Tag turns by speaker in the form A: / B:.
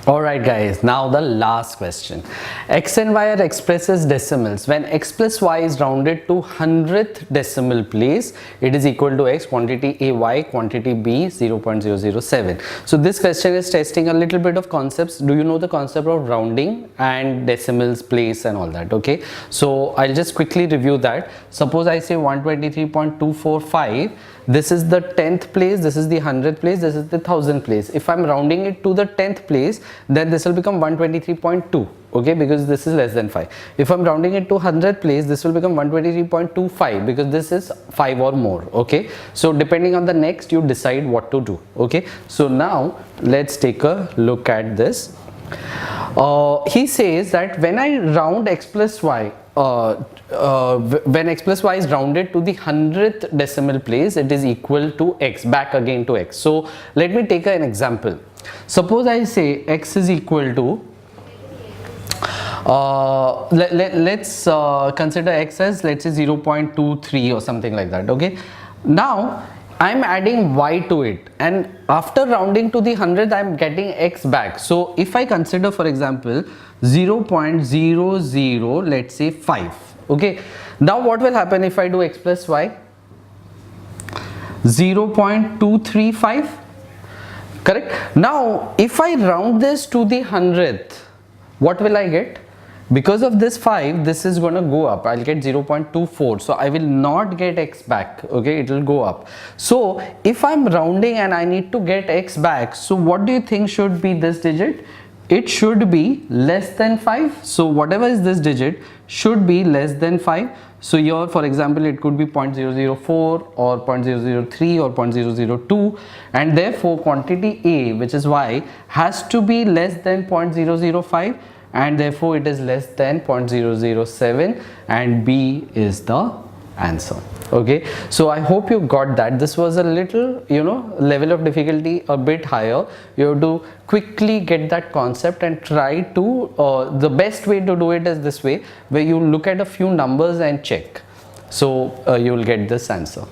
A: Alright guys, now the last question. X and Y are expressed as decimals. When x plus y is rounded to 100th decimal place, it is equal to x, quantity A y, quantity B 0.007. So this question is testing a little bit of concepts. Do you know the concept of rounding and decimals, place and all that? Okay, so I'll just quickly review that. Suppose I say 123.245. This is the 10th place, this is the 100th place, this is the 1000th place. If I'm rounding it to the 10th place, then this will become 123.2, okay, because this is less than 5. If I'm rounding it to 100th place, this will become 123.25 because this is 5 or more, okay. So depending on the next, you decide what to do, okay. So now let's take a look at this. He says that when I round x plus y, when x plus y is rounded to the 100th decimal place, it is equal to x, back again to x. So let me take an example. Suppose I say x is equal to, let's consider x as, let's say 0.23 or something like that, okay. Now I'm adding y to it, and after rounding to the 100th, I'm getting x back. So if I consider, for example, 0.00, let's say 5, okay. Now what will happen if I do x plus y? 0.235, correct. Now if I round this to the 100th, what will I get? Because of this 5, this is going to go up. I'll get 0.24, so I will not get x back, okay, it will go up. So if I'm rounding and I need to get x back, so what do you think should be this digit? It should be less than 5. So whatever is this digit should be less than 5. So here, for example, it could be 0.004 or 0.003 or 0.002, and therefore quantity A, which is y, has to be less than 0.005, and therefore it is less than 0.007, and B is the answer. Okay, so I hope you got that. This was a little, level of difficulty a bit higher. You have to quickly get that concept and try to, the best way to do it is this way, where you look at a few numbers and check. So you will get this answer.